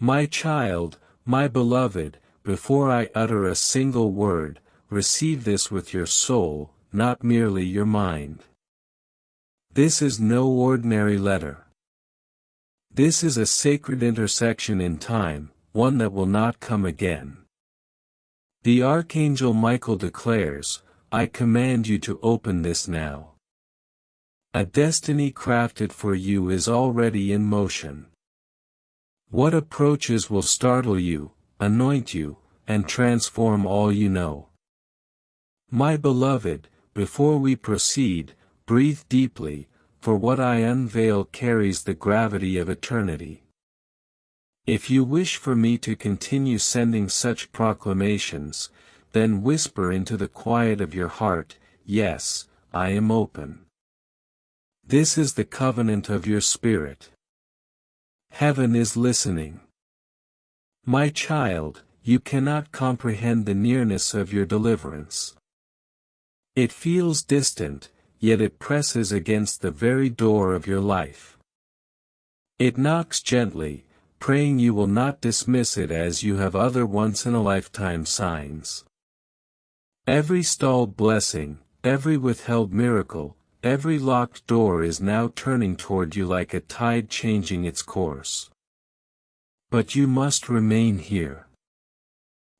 My child, my beloved, before I utter a single word, receive this with your soul, not merely your mind. This is no ordinary letter. This is a sacred intersection in time, one that will not come again. The Archangel Michael declares, I command you to open this now. A destiny crafted for you is already in motion. What approaches will startle you, anoint you, and transform all you know. My beloved, before we proceed, breathe deeply, for what I unveil carries the gravity of eternity. If you wish for me to continue sending such proclamations, then whisper into the quiet of your heart, yes, I am open. This is the covenant of your spirit. Heaven is listening. My child, you cannot comprehend the nearness of your deliverance. It feels distant, yet it presses against the very door of your life. It knocks gently, praying you will not dismiss it as you have other once-in-a-lifetime signs. Every stalled blessing, every withheld miracle, every locked door is now turning toward you like a tide changing its course. But you must remain here.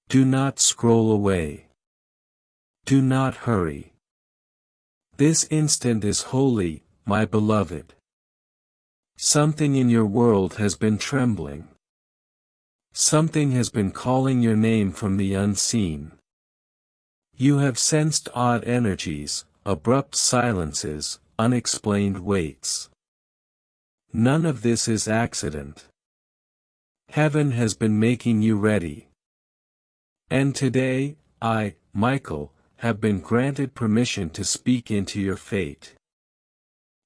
Do not scroll away. Do not hurry. This instant is holy, my beloved. Something in your world has been trembling. Something has been calling your name from the unseen. You have sensed odd energies, abrupt silences, unexplained waits. None of this is accident. Heaven has been making you ready. And today, I, Michael, have been granted permission to speak into your fate.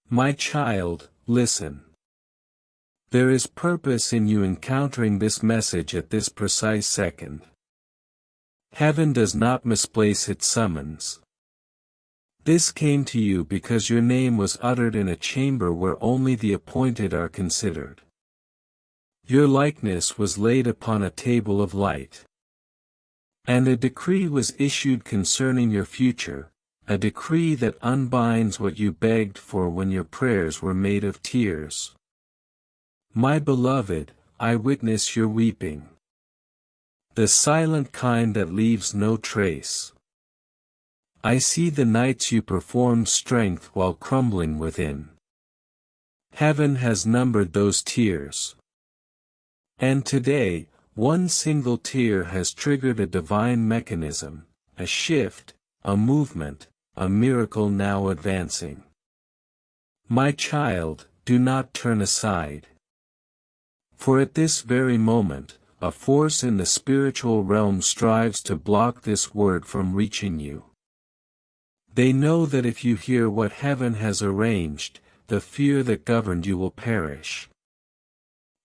My child, listen. There is purpose in you encountering this message at this precise second. Heaven does not misplace its summons. This came to you because your name was uttered in a chamber where only the appointed are considered. Your likeness was laid upon a table of light. And a decree was issued concerning your future, a decree that unbinds what you begged for when your prayers were made of tears. My beloved, I witness your weeping. The silent kind that leaves no trace. I see the nights you performed strength while crumbling within. Heaven has numbered those tears. And today, one single tear has triggered a divine mechanism, a shift, a movement, a miracle now advancing. My child, do not turn aside. For at this very moment, a force in the spiritual realm strives to block this word from reaching you. They know that if you hear what heaven has arranged, the fear that governed you will perish.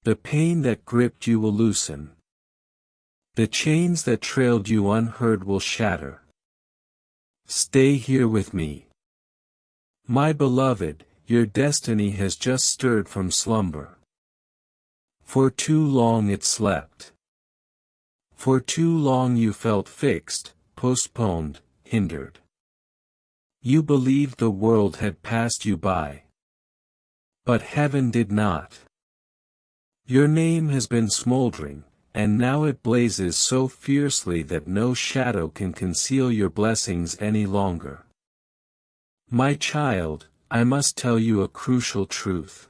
The pain that gripped you will loosen. The chains that trailed you unheard will shatter. Stay here with me. My beloved, your destiny has just stirred from slumber. For too long it slept. For too long you felt fixed, postponed, hindered. You believed the world had passed you by. But heaven did not. Your name has been smoldering, and now it blazes so fiercely that no shadow can conceal your blessings any longer. My child, I must tell you a crucial truth.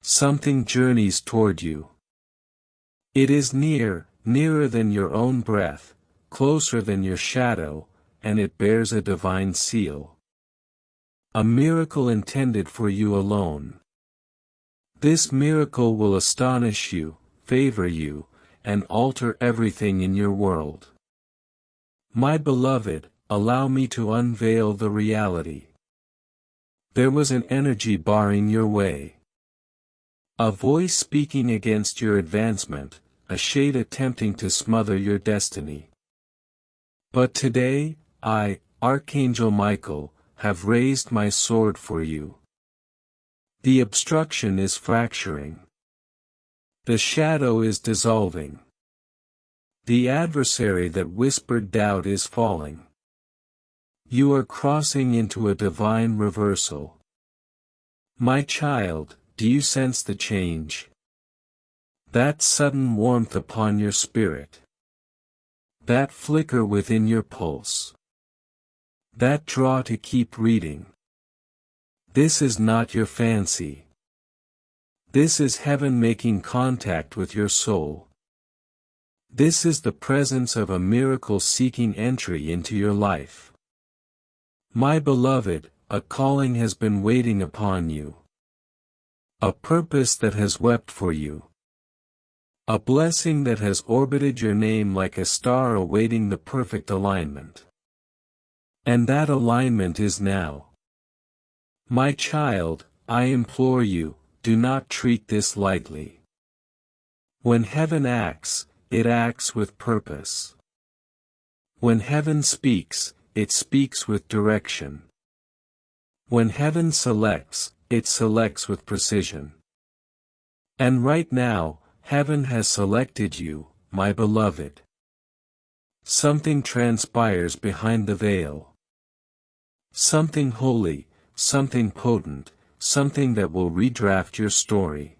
Something journeys toward you. It is near, nearer than your own breath, closer than your shadow, and it bears a divine seal. A miracle intended for you alone. This miracle will astonish you, favor you, and alter everything in your world. My beloved, allow me to unveil the reality. There was an energy barring your way. A voice speaking against your advancement, a shade attempting to smother your destiny. But today, I, Archangel Michael, have raised my sword for you. The obstruction is fracturing. The shadow is dissolving. The adversary that whispered doubt is falling. You are crossing into a divine reversal. My child, do you sense the change? That sudden warmth upon your spirit. That flicker within your pulse. That draw to keep reading. This is not your fancy. This is heaven making contact with your soul. This is the presence of a miracle seeking entry into your life. My beloved, a calling has been waiting upon you. A purpose that has wept for you. A blessing that has orbited your name like a star awaiting the perfect alignment. And that alignment is now. My child, I implore you, do not treat this lightly. When heaven acts, it acts with purpose. When heaven speaks, it speaks with direction. When heaven selects, it selects with precision. And right now, heaven has selected you, my beloved. Something transpires behind the veil. Something holy, something potent, something that will redraft your story.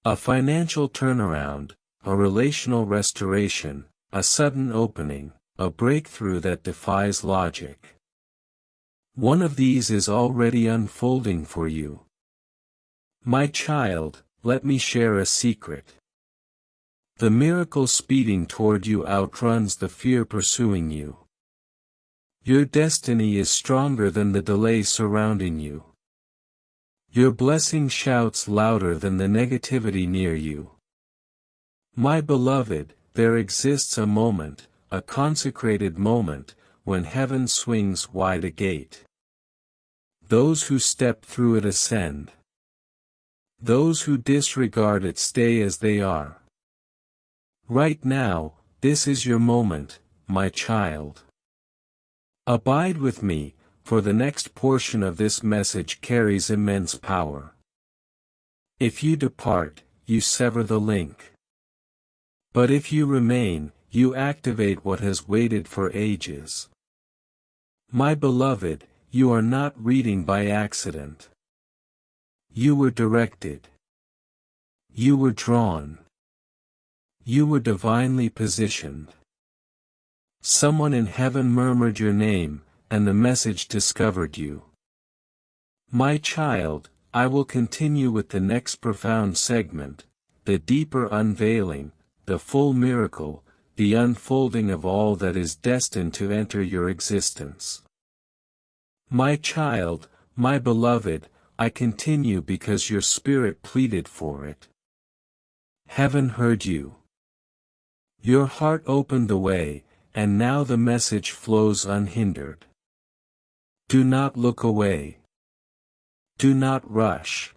A financial turnaround, a relational restoration, a sudden opening, a breakthrough that defies logic. One of these is already unfolding for you. My child, let me share a secret. The miracle speeding toward you outruns the fear pursuing you. Your destiny is stronger than the delay surrounding you. Your blessing shouts louder than the negativity near you. My beloved, there exists a moment, a consecrated moment, when heaven swings wide a gate. Those who step through it ascend. Those who disregard it stay as they are. Right now, this is your moment, my child. Abide with me, for the next portion of this message carries immense power. If you depart, you sever the link. But if you remain, you activate what has waited for ages. My beloved, you are not reading by accident. You were directed. You were drawn. You were divinely positioned. Someone in heaven murmured your name, and the message discovered you. My child, I will continue with the next profound segment, the deeper unveiling, the full miracle, the unfolding of all that is destined to enter your existence. My child, my beloved, I continue because your spirit pleaded for it. Heaven heard you. Your heart opened the way, and now the message flows unhindered. Do not look away. Do not rush.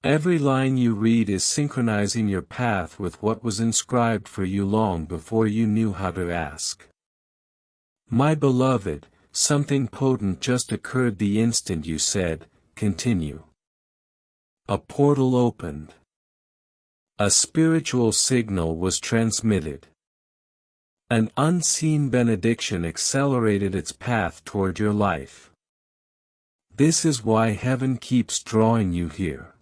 Every line you read is synchronizing your path with what was inscribed for you long before you knew how to ask. My beloved, something potent just occurred the instant you said, continue. A portal opened. A spiritual signal was transmitted. An unseen benediction accelerated its path toward your life. This is why heaven keeps drawing you here.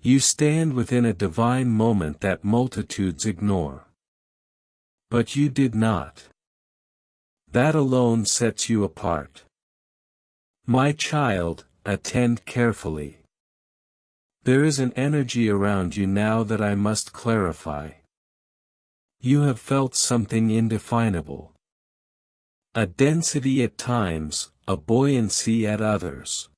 You stand within a divine moment that multitudes ignore. But you did not. That alone sets you apart. My child, attend carefully. There is an energy around you now that I must clarify. You have felt something indefinable. A density at times, a buoyancy at others.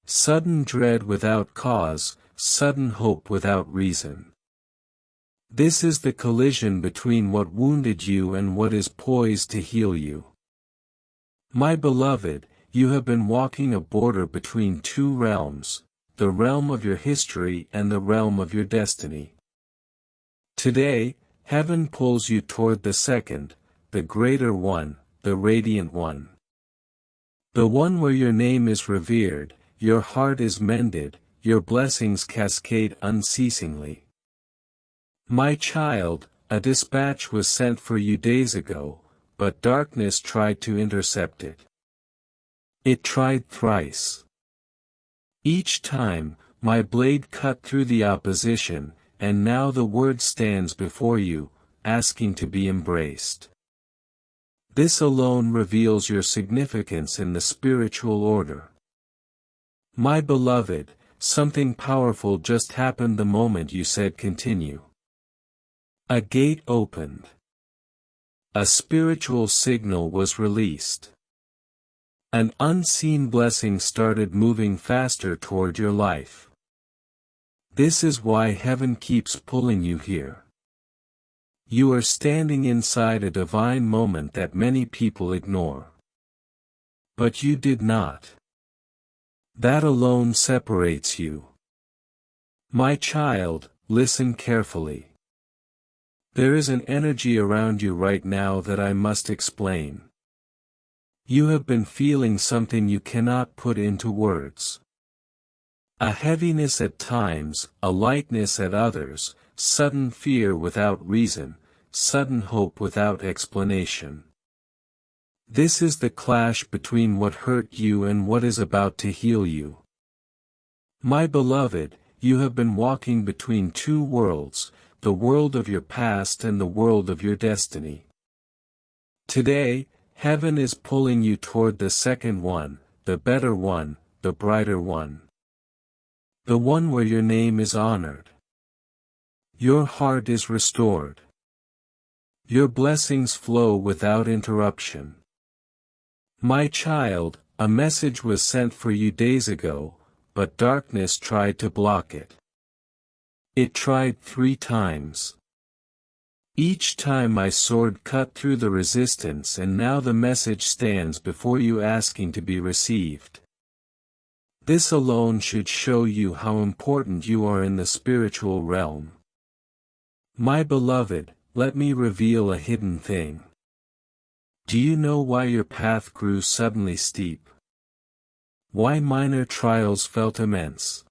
Sudden dread without cause, sudden hope without reason. This is the collision between what wounded you and what is poised to heal you. My beloved, you have been walking a border between two realms, the realm of your history and the realm of your destiny. Today, heaven pulls you toward the second, the greater one, the radiant one. The one where your name is revered, your heart is mended, your blessings cascade unceasingly. My child, a dispatch was sent for you days ago, but darkness tried to intercept it. It tried thrice. Each time, my blade cut through the opposition, and now the word stands before you, asking to be embraced. This alone reveals your significance in the spiritual order. My beloved, something powerful just happened the moment you said continue. A gate opened. A spiritual signal was released. An unseen blessing started moving faster toward your life. This is why heaven keeps pulling you here. You are standing inside a divine moment that many people ignore. But you did not. That alone separates you. My child, listen carefully. There is an energy around you right now that I must explain. You have been feeling something you cannot put into words. A heaviness at times, a lightness at others, sudden fear without reason, sudden hope without explanation. This is the clash between what hurt you and what is about to heal you. My beloved, you have been walking between two worlds, the world of your past and the world of your destiny. Today, heaven is pulling you toward the second one, the better one, the brighter one. The one where your name is honored. Your heart is restored. Your blessings flow without interruption. My child, a message was sent for you days ago, but darkness tried to block it. It tried 3 times. Each time my sword cut through the resistance, and now the message stands before you asking to be received. This alone should show you how important you are in the spiritual realm. My beloved, let me reveal a hidden thing. Do you know why your path grew suddenly steep? Why minor trials felt immense?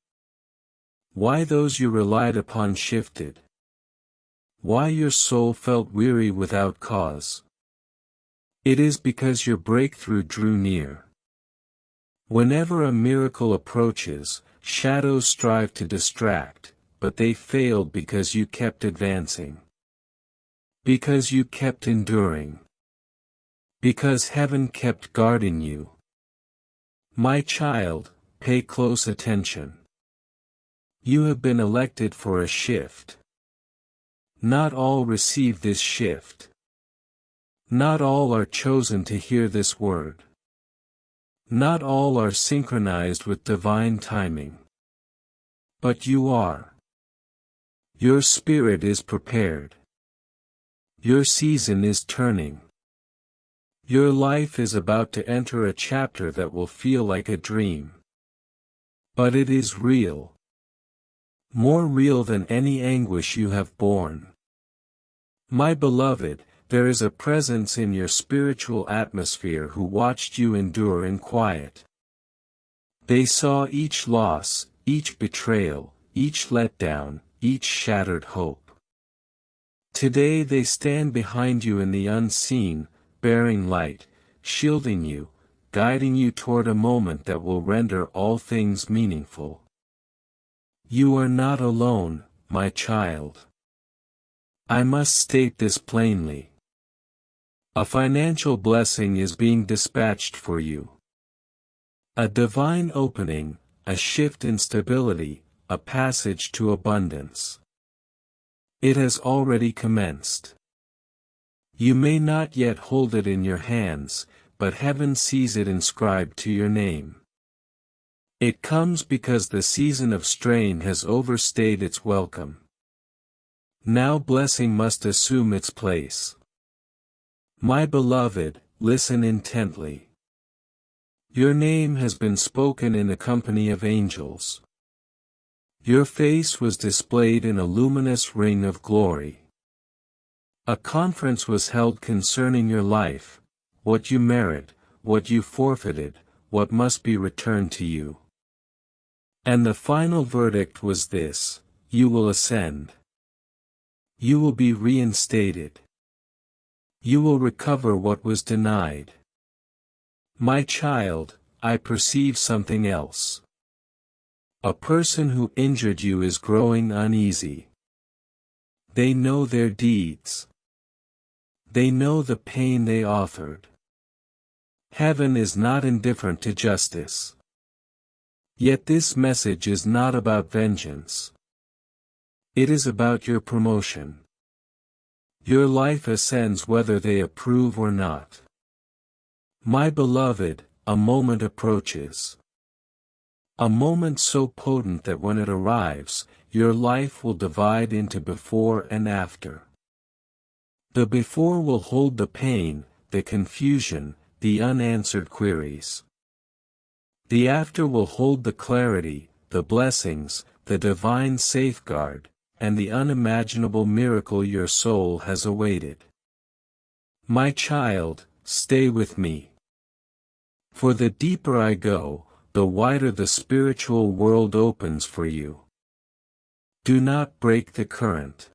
Why those you relied upon shifted? Why your soul felt weary without cause? It is because your breakthrough drew near. Whenever a miracle approaches, shadows strive to distract, but they failed because you kept advancing. Because you kept enduring. Because heaven kept guarding you. My child, pay close attention. You have been elected for a shift. Not all receive this shift. Not all are chosen to hear this word. Not all are synchronized with divine timing. But you are. Your spirit is prepared. Your season is turning. Your life is about to enter a chapter that will feel like a dream. But it is real. More real than any anguish you have borne. My beloved, there is a presence in your spiritual atmosphere who watched you endure in quiet. They saw each loss, each betrayal, each letdown, each shattered hope. Today they stand behind you in the unseen, bearing light, shielding you, guiding you toward a moment that will render all things meaningful. You are not alone, my child. I must state this plainly. A financial blessing is being dispatched for you. A divine opening, a shift in stability, a passage to abundance. It has already commenced. You may not yet hold it in your hands, but heaven sees it inscribed to your name. It comes because the season of strain has overstayed its welcome. Now blessing must assume its place. My beloved, listen intently. Your name has been spoken in the company of angels. Your face was displayed in a luminous ring of glory. A conference was held concerning your life, what you merit, what you forfeited, what must be returned to you. And the final verdict was this: you will ascend. You will be reinstated. You will recover what was denied. My child, I perceive something else. A person who injured you is growing uneasy. They know their deeds. They know the pain they authored. Heaven is not indifferent to justice. Yet this message is not about vengeance. It is about your promotion. Your life ascends whether they approve or not. My beloved, a moment approaches. A moment so potent that when it arrives, your life will divide into before and after. The before will hold the pain, the confusion, the unanswered queries. The after will hold the clarity, the blessings, the divine safeguard, and the unimaginable miracle your soul has awaited. My child, stay with me. For the deeper I go, the wider the spiritual world opens for you. Do not break the current.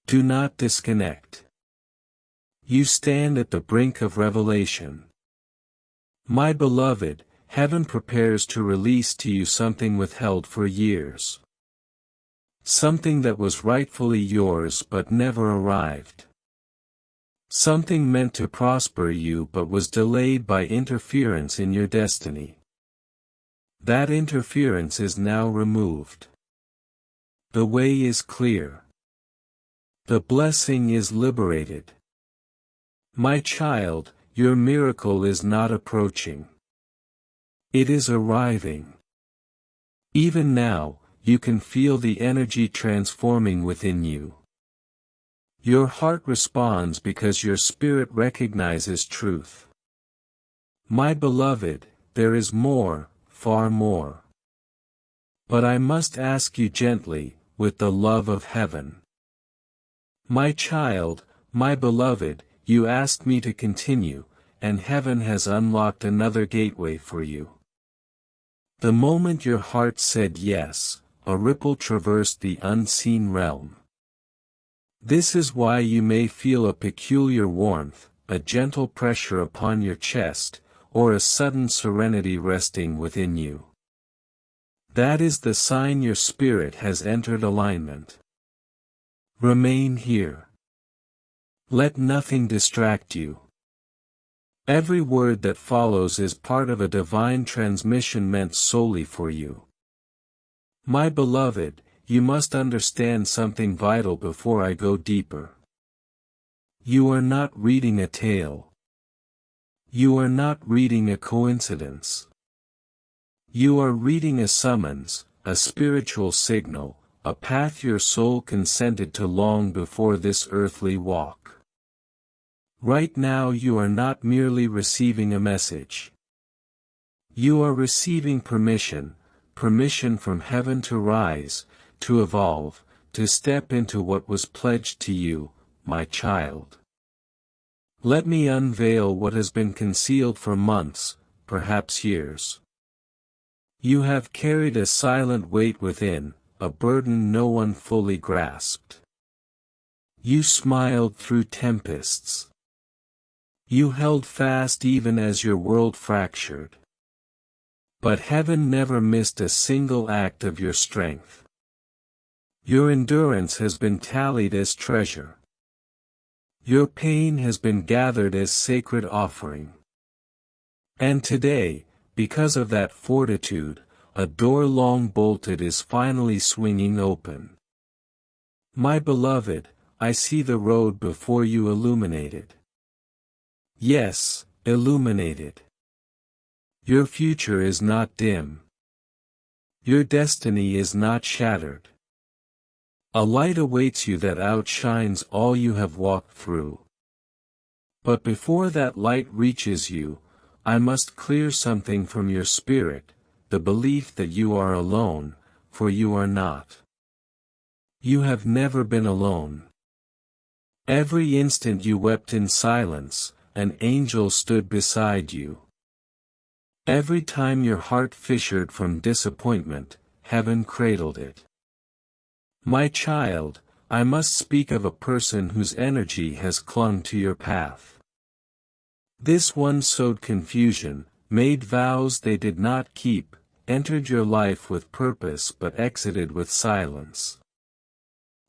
Do not disconnect. You stand at the brink of revelation. My beloved, heaven prepares to release to you something withheld for years. Something that was rightfully yours but never arrived. Something meant to prosper you but was delayed by interference in your destiny. That interference is now removed. The way is clear. The blessing is liberated. My child, your miracle is not approaching. It is arriving. Even now, you can feel the energy transforming within you. Your heart responds because your spirit recognizes truth. My beloved, there is more, far more. But I must ask you gently, with the love of heaven. My child, my beloved, you asked me to continue, and heaven has unlocked another gateway for you. The moment your heart said yes, a ripple traversed the unseen realm. This is why you may feel a peculiar warmth, a gentle pressure upon your chest, or a sudden serenity resting within you. That is the sign your spirit has entered alignment. Remain here. Let nothing distract you. Every word that follows is part of a divine transmission meant solely for you. My beloved, you must understand something vital before I go deeper. You are not reading a tale. You are not reading a coincidence. You are reading a summons, a spiritual signal, a path your soul consented to long before this earthly walk. Right now you are not merely receiving a message. You are receiving permission from heaven to rise, to evolve, to step into what was pledged to you, my child. Let me unveil what has been concealed for months, perhaps years. You have carried a silent weight within, a burden no one fully grasped. You smiled through tempests. You held fast even as your world fractured. But heaven never missed a single act of your strength. Your endurance has been tallied as treasure. Your pain has been gathered as sacred offering. And today, because of that fortitude, a door long bolted is finally swinging open. My beloved, I see the road before you illuminated. Yes, illuminated. Your future is not dim. Your destiny is not shattered. A light awaits you that outshines all you have walked through. But before that light reaches you, I must clear something from your spirit, the belief that you are alone, for you are not. You have never been alone. Every instant you wept in silence, an angel stood beside you. Every time your heart fissured from disappointment, heaven cradled it. My child, I must speak of a person whose energy has clung to your path. This one sowed confusion, made vows they did not keep, entered your life with purpose but exited with silence.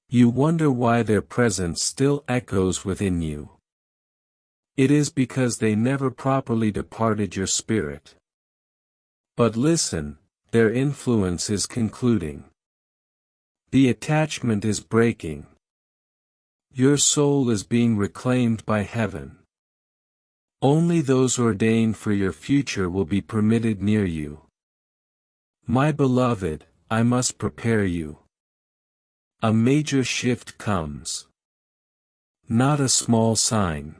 You wonder why their presence still echoes within you. It is because they never properly departed your spirit. But listen, their influence is concluding. The attachment is breaking. Your soul is being reclaimed by heaven. Only those ordained for your future will be permitted near you. My beloved, I must prepare you. A major shift comes. Not a small sign.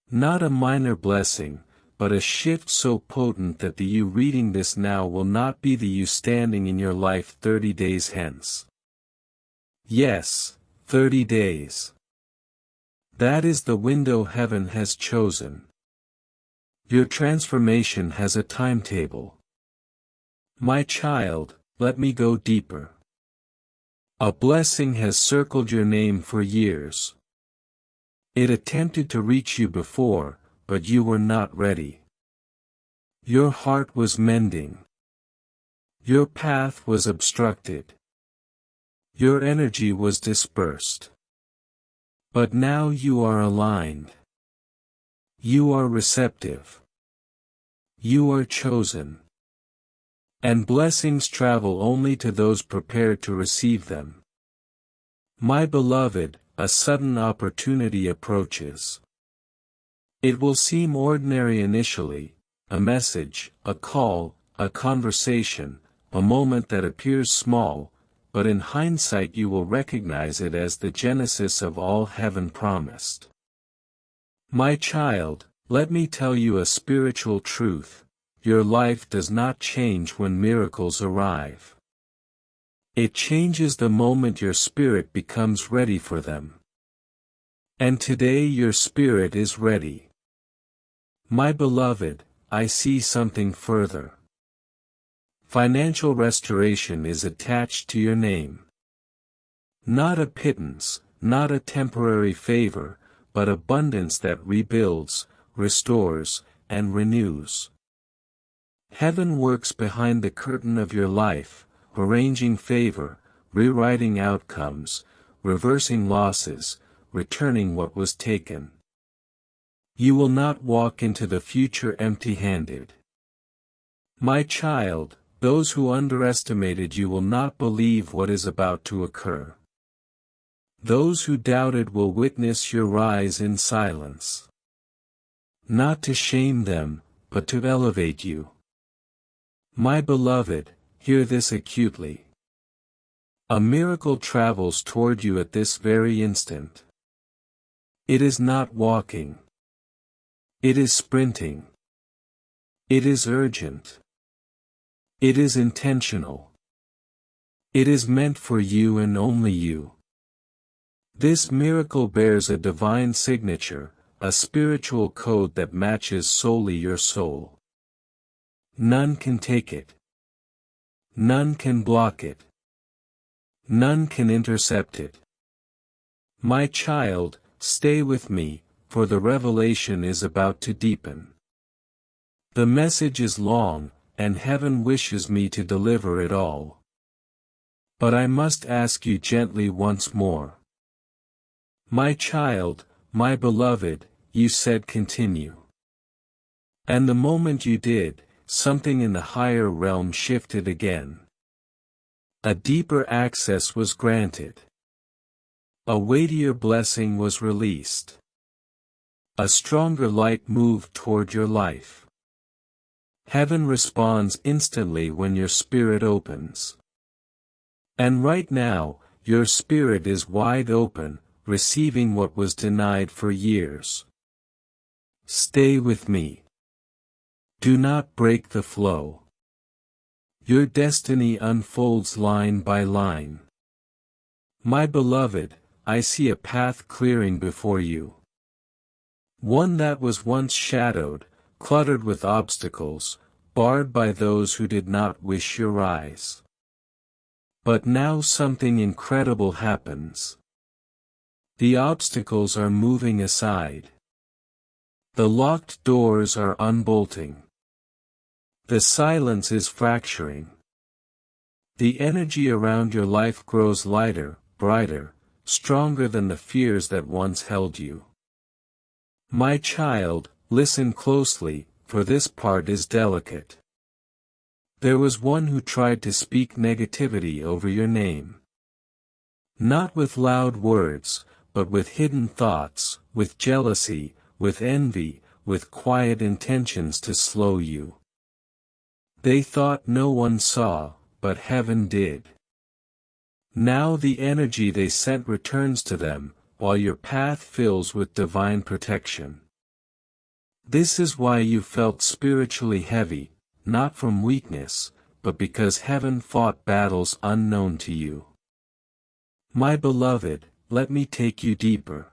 Not a minor blessing, but a shift so potent that the you reading this now will not be the you standing in your life 30 days hence. Yes, 30 days. That is the window heaven has chosen. Your transformation has a timetable. My child, let me go deeper. A blessing has circled your name for years. It attempted to reach you before, but you were not ready. Your heart was mending. Your path was obstructed. Your energy was dispersed. But now you are aligned. You are receptive. You are chosen. And blessings travel only to those prepared to receive them. My beloved, a sudden opportunity approaches. It will seem ordinary initially, a message, a call, a conversation, a moment that appears small, but in hindsight you will recognize it as the genesis of all heaven promised. My child, let me tell you a spiritual truth. Your life does not change when miracles arrive. It changes the moment your spirit becomes ready for them. And today your spirit is ready. My beloved, I see something further. Financial restoration is attached to your name. Not a pittance, not a temporary favor, but abundance that rebuilds, restores, and renews. Heaven works behind the curtain of your life, arranging favor, rewriting outcomes, reversing losses, returning what was taken. You will not walk into the future empty-handed. My child, those who underestimated you will not believe what is about to occur. Those who doubted will witness your rise in silence. Not to shame them, but to elevate you. My beloved, hear this acutely. A miracle travels toward you at this very instant. It is not walking. It is sprinting. It is urgent. It is intentional. It is meant for you and only you. This miracle bears a divine signature, a spiritual code that matches solely your soul. None can take it. None can block it. None can intercept it. My child, stay with me, for the revelation is about to deepen. The message is long, and heaven wishes me to deliver it all. But I must ask you gently once more. My child, my beloved, you said continue. And the moment you did, something in the higher realm shifted again. A deeper access was granted. A weightier blessing was released. A stronger light moved toward your life. Heaven responds instantly when your spirit opens. And right now, your spirit is wide open, receiving what was denied for years. Stay with me. Do not break the flow. Your destiny unfolds line by line. My beloved, I see a path clearing before you. One that was once shadowed, cluttered with obstacles, barred by those who did not wish your rise. But now something incredible happens. The obstacles are moving aside. The locked doors are unbolting. The silence is fracturing. The energy around your life grows lighter, brighter, stronger than the fears that once held you. My child, listen closely, for this part is delicate. There was one who tried to speak negativity over your name. Not with loud words, but with hidden thoughts, with jealousy, with envy, with quiet intentions to slow you. They thought no one saw, but heaven did. Now the energy they sent returns to them, while your path fills with divine protection. This is why you felt spiritually heavy, not from weakness, but because heaven fought battles unknown to you. My beloved, let me take you deeper.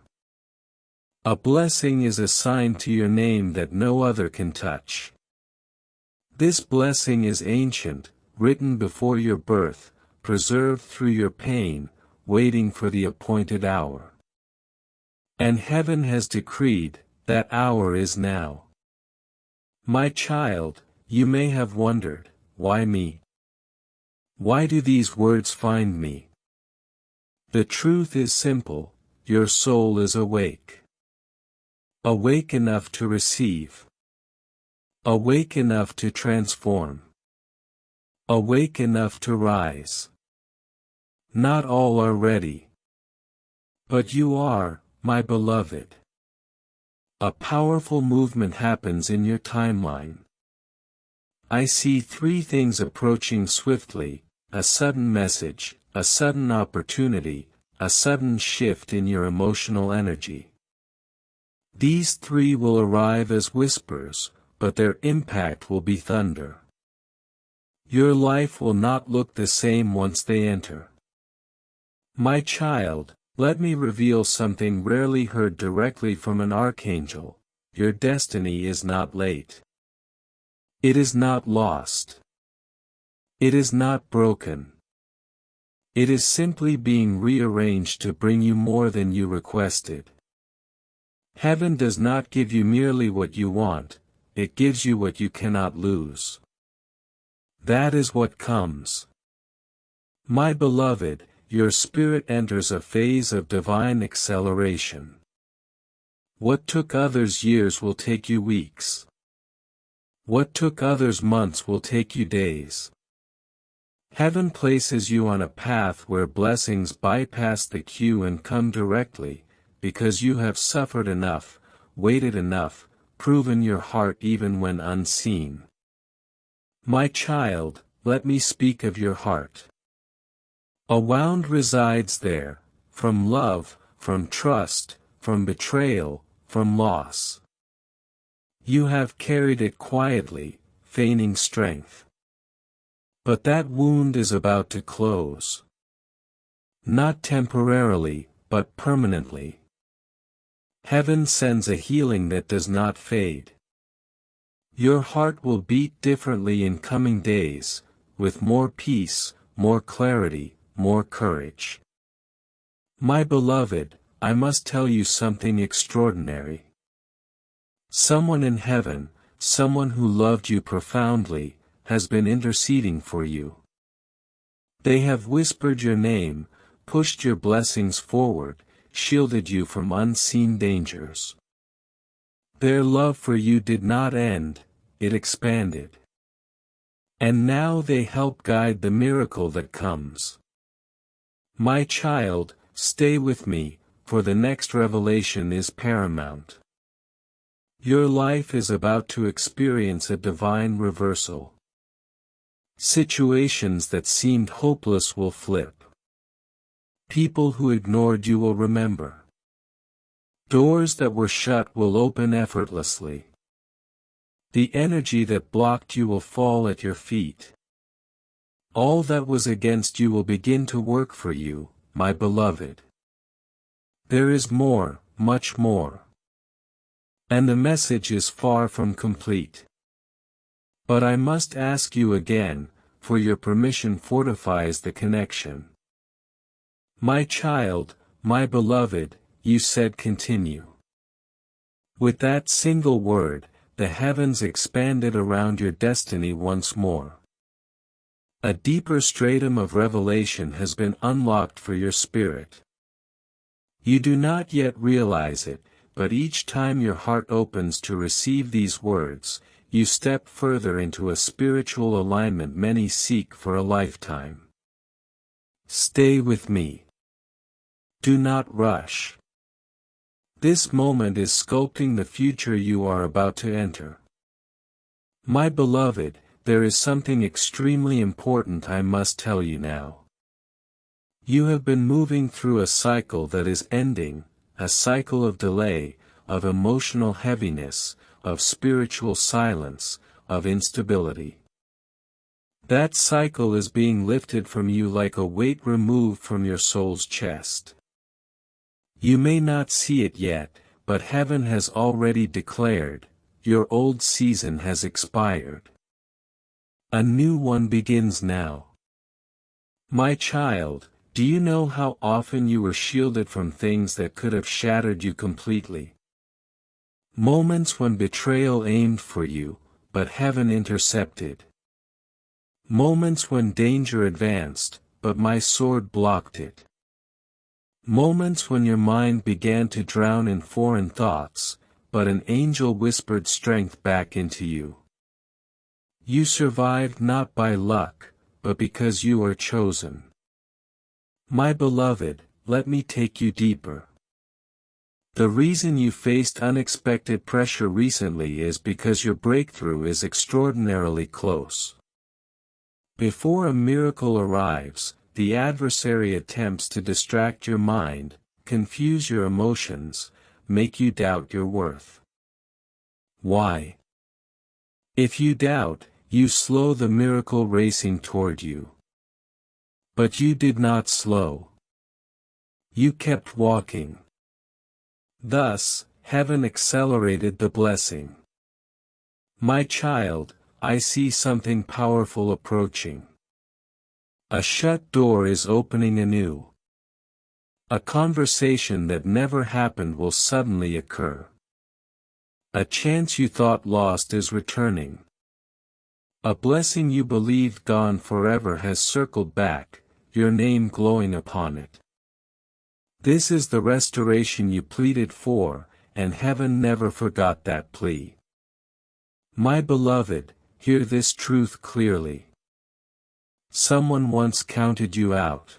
A blessing is assigned to your name that no other can touch. This blessing is ancient, written before your birth, preserved through your pain, waiting for the appointed hour. And heaven has decreed, that hour is now. My child, you may have wondered, why me? Why do these words find me? The truth is simple, your soul is awake. Awake enough to receive. Awake enough to transform. Awake enough to rise. Not all are ready. But you are, my beloved. A powerful movement happens in your timeline. I see three things approaching swiftly: a sudden message, a sudden opportunity, a sudden shift in your emotional energy. These three will arrive as whispers, but their impact will be thunder. Your life will not look the same once they enter. My child, let me reveal something rarely heard directly from an archangel: your destiny is not late. It is not lost. It is not broken. It is simply being rearranged to bring you more than you requested. Heaven does not give you merely what you want, it gives you what you cannot lose. That is what comes. My beloved, your spirit enters a phase of divine acceleration. What took others years will take you weeks. What took others months will take you days. Heaven places you on a path where blessings bypass the queue and come directly, because you have suffered enough, waited enough, proven your heart even when unseen. My child, let me speak of your heart. A wound resides there, from love, from trust, from betrayal, from loss. You have carried it quietly, feigning strength. But that wound is about to close. Not temporarily, but permanently. Heaven sends a healing that does not fade. Your heart will beat differently in coming days, with more peace, more clarity, more courage. My beloved, I must tell you something extraordinary. Someone in heaven, someone who loved you profoundly, has been interceding for you. They have whispered your name, pushed your blessings forward, shielded you from unseen dangers. Their love for you did not end, it expanded. And now they help guide the miracle that comes. My child, stay with me, for the next revelation is paramount. Your life is about to experience a divine reversal. Situations that seemed hopeless will flip. People who ignored you will remember. Doors that were shut will open effortlessly. The energy that blocked you will fall at your feet. All that was against you will begin to work for you, my beloved. There is more, much more. And the message is far from complete. But I must ask you again, for your permission fortifies the connection. My child, my beloved, you said continue. With that single word, the heavens expanded around your destiny once more. A deeper stratum of revelation has been unlocked for your spirit. You do not yet realize it, but each time your heart opens to receive these words, you step further into a spiritual alignment many seek for a lifetime. Stay with me. Do not rush. This moment is sculpting the future you are about to enter. My beloved, there is something extremely important I must tell you now. You have been moving through a cycle that is ending, a cycle of delay, of emotional heaviness, of spiritual silence, of instability. That cycle is being lifted from you like a weight removed from your soul's chest. You may not see it yet, but heaven has already declared, your old season has expired. A new one begins now. My child, do you know how often you were shielded from things that could have shattered you completely? Moments when betrayal aimed for you, but heaven intercepted. Moments when danger advanced, but my sword blocked it. Moments when your mind began to drown in foreign thoughts, but an angel whispered strength back into you. You survived not by luck, but because you are chosen. My beloved, let me take you deeper. The reason you faced unexpected pressure recently is because your breakthrough is extraordinarily close. Before a miracle arrives, the adversary attempts to distract your mind, confuse your emotions, make you doubt your worth. Why? If you doubt, you slow the miracle racing toward you. But you did not slow. You kept walking. Thus, heaven accelerated the blessing. My child, I see something powerful approaching. A shut door is opening anew. A conversation that never happened will suddenly occur. A chance you thought lost is returning. A blessing you believed gone forever has circled back, your name glowing upon it. This is the restoration you pleaded for, and heaven never forgot that plea. My beloved, hear this truth clearly. Someone once counted you out.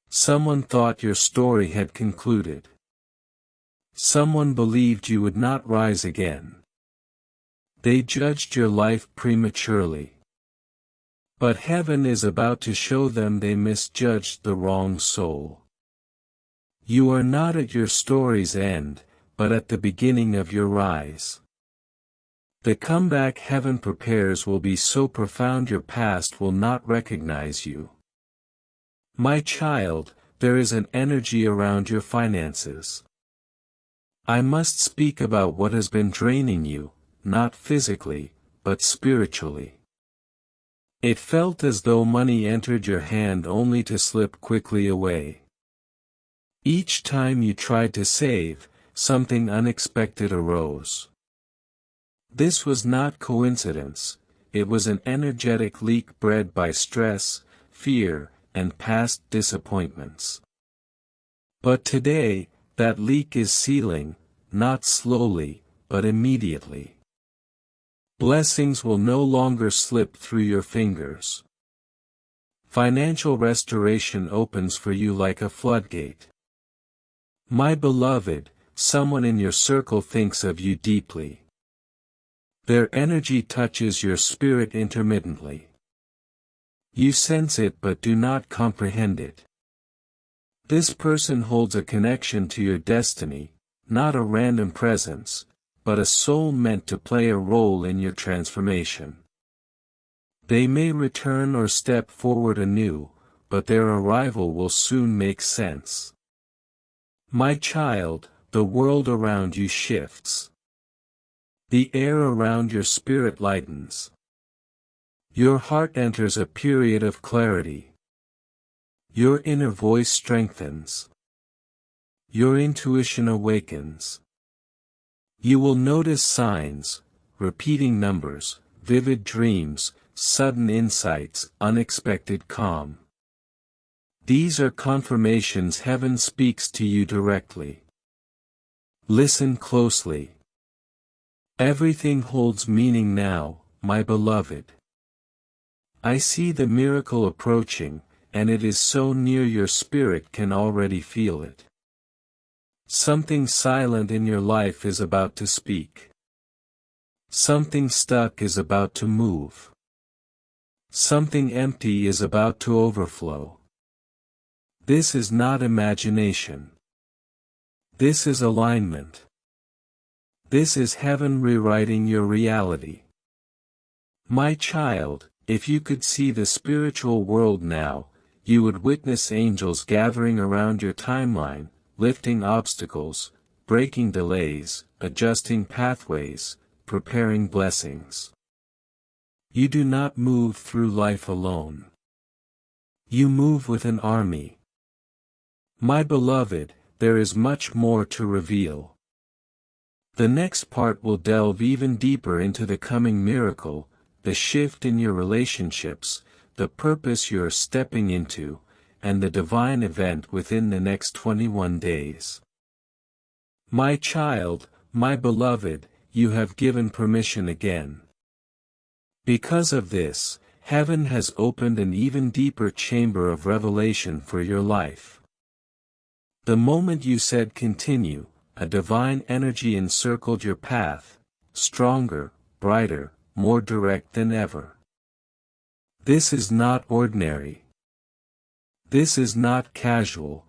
Someone thought your story had concluded. Someone believed you would not rise again. They judged your life prematurely. But heaven is about to show them they misjudged the wrong soul. You are not at your story's end, but at the beginning of your rise. The comeback heaven prepares will be so profound your past will not recognize you. My child, there is an energy around your finances. I must speak about what has been draining you, not physically, but spiritually. It felt as though money entered your hand only to slip quickly away. Each time you tried to save, something unexpected arose. This was not coincidence, it was an energetic leak bred by stress, fear, and past disappointments. But today, that leak is sealing, not slowly, but immediately. Blessings will no longer slip through your fingers. Financial restoration opens for you like a floodgate. My beloved, someone in your circle thinks of you deeply. Their energy touches your spirit intermittently. You sense it but do not comprehend it. This person holds a connection to your destiny, not a random presence, but a soul meant to play a role in your transformation. They may return or step forward anew, but their arrival will soon make sense. My child, the world around you shifts. The air around your spirit lightens. Your heart enters a period of clarity. Your inner voice strengthens. Your intuition awakens. You will notice signs, repeating numbers, vivid dreams, sudden insights, unexpected calm. These are confirmations heaven speaks to you directly. Listen closely. Everything holds meaning now, my beloved. I see the miracle approaching, and it is so near your spirit can already feel it. Something silent in your life is about to speak. Something stuck is about to move. Something empty is about to overflow. This is not imagination. This is alignment. This is heaven rewriting your reality. My child, if you could see the spiritual world now, you would witness angels gathering around your timeline, lifting obstacles, breaking delays, adjusting pathways, preparing blessings. You do not move through life alone. You move with an army. My beloved, there is much more to reveal. The next part will delve even deeper into the coming miracle, the shift in your relationships, the purpose you are stepping into, and the divine event within the next 21 days. My child, my beloved, you have given permission again. Because of this, heaven has opened an even deeper chamber of revelation for your life. The moment you said continue, a divine energy encircled your path, stronger, brighter, more direct than ever. This is not ordinary. This is not casual.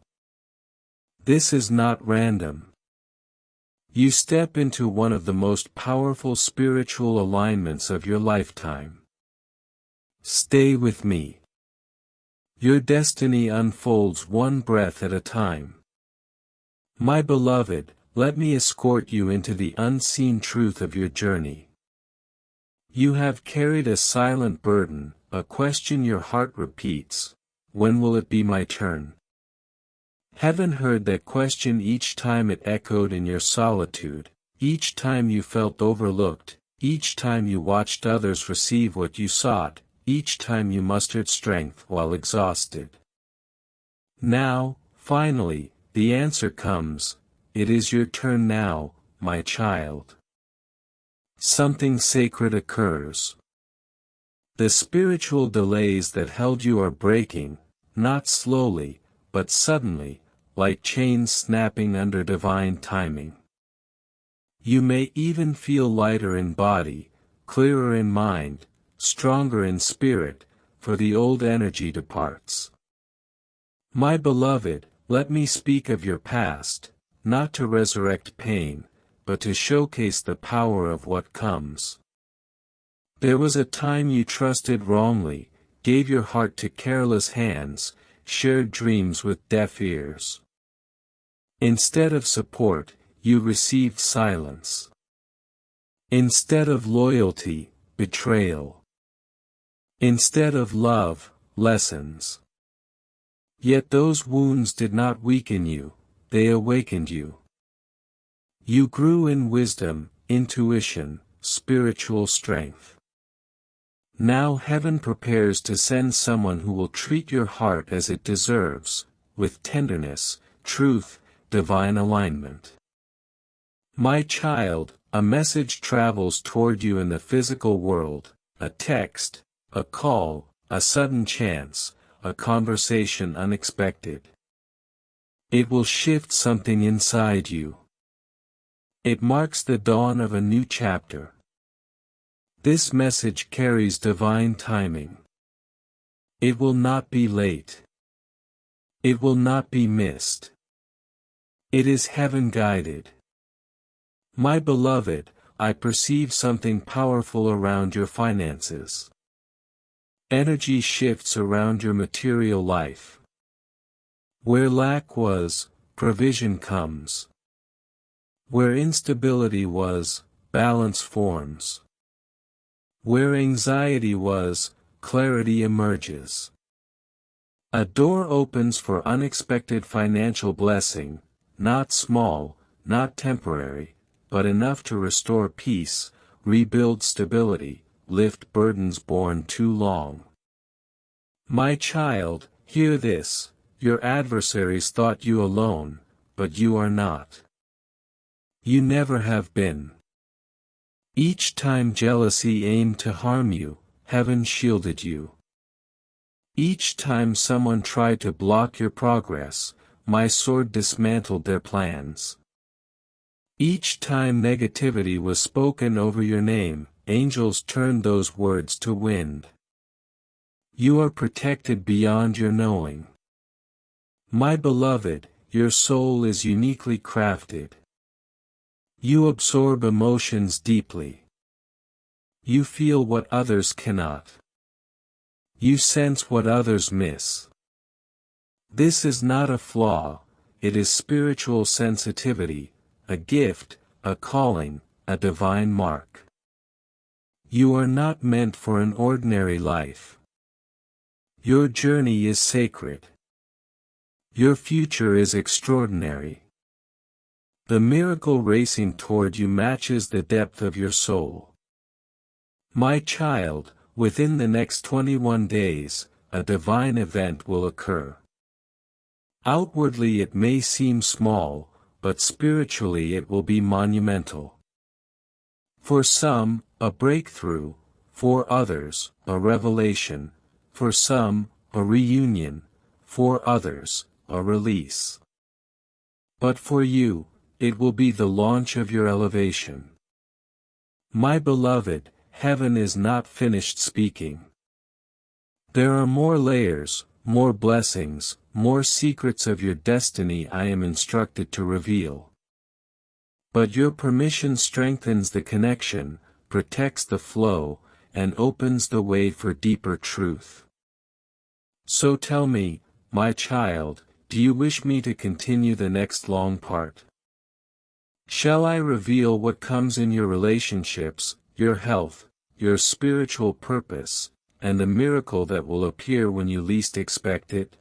This is not random. You step into one of the most powerful spiritual alignments of your lifetime. Stay with me. Your destiny unfolds one breath at a time. My beloved, let me escort you into the unseen truth of your journey. You have carried a silent burden, a question your heart repeats: when will it be my turn? Heaven heard that question each time it echoed in your solitude, each time you felt overlooked, each time you watched others receive what you sought, each time you mustered strength while exhausted. Now, finally, the answer comes: it is your turn now, my child. Something sacred occurs. The spiritual delays that held you are breaking, not slowly, but suddenly, like chains snapping under divine timing. You may even feel lighter in body, clearer in mind, stronger in spirit, for the old energy departs. My beloved, let me speak of your past, not to resurrect pain, but to showcase the power of what comes. There was a time you trusted wrongly, gave your heart to careless hands, shared dreams with deaf ears. Instead of support, you received silence. Instead of loyalty, betrayal. Instead of love, lessons. Yet those wounds did not weaken you, they awakened you. You grew in wisdom, intuition, spiritual strength. Now heaven prepares to send someone who will treat your heart as it deserves, with tenderness, truth, divine alignment. My child, a message travels toward you in the physical world, a text, a call, a sudden chance, a conversation unexpected. It will shift something inside you. It marks the dawn of a new chapter. This message carries divine timing. It will not be late. It will not be missed. It is heaven-guided. My beloved, I perceive something powerful around your finances. Energy shifts around your material life. Where lack was, provision comes. Where instability was, balance forms. Where anxiety was, clarity emerges. A door opens for unexpected financial blessing, not small, not temporary, but enough to restore peace, rebuild stability, lift burdens borne too long. My child, hear this: your adversaries thought you alone, but you are not. You never have been. Each time jealousy aimed to harm you, heaven shielded you. Each time someone tried to block your progress, my sword dismantled their plans. Each time negativity was spoken over your name, angels turned those words to wind. You are protected beyond your knowing. My beloved, your soul is uniquely crafted. You absorb emotions deeply. You feel what others cannot. You sense what others miss. This is not a flaw, it is spiritual sensitivity, a gift, a calling, a divine mark. You are not meant for an ordinary life. Your journey is sacred. Your future is extraordinary. The miracle racing toward you matches the depth of your soul. My child, within the next 21 days, a divine event will occur. Outwardly it may seem small, but spiritually it will be monumental. For some, a breakthrough; for others, a revelation; for some, a reunion; for others, a release. But for you, it will be the launch of your elevation. My beloved, heaven is not finished speaking. There are more layers, more blessings, more secrets of your destiny I am instructed to reveal. But your permission strengthens the connection, protects the flow, and opens the way for deeper truth. So tell me, my child, do you wish me to continue the next long part? Shall I reveal what comes in your relationships, your health, your spiritual purpose, and the miracle that will appear when you least expect it?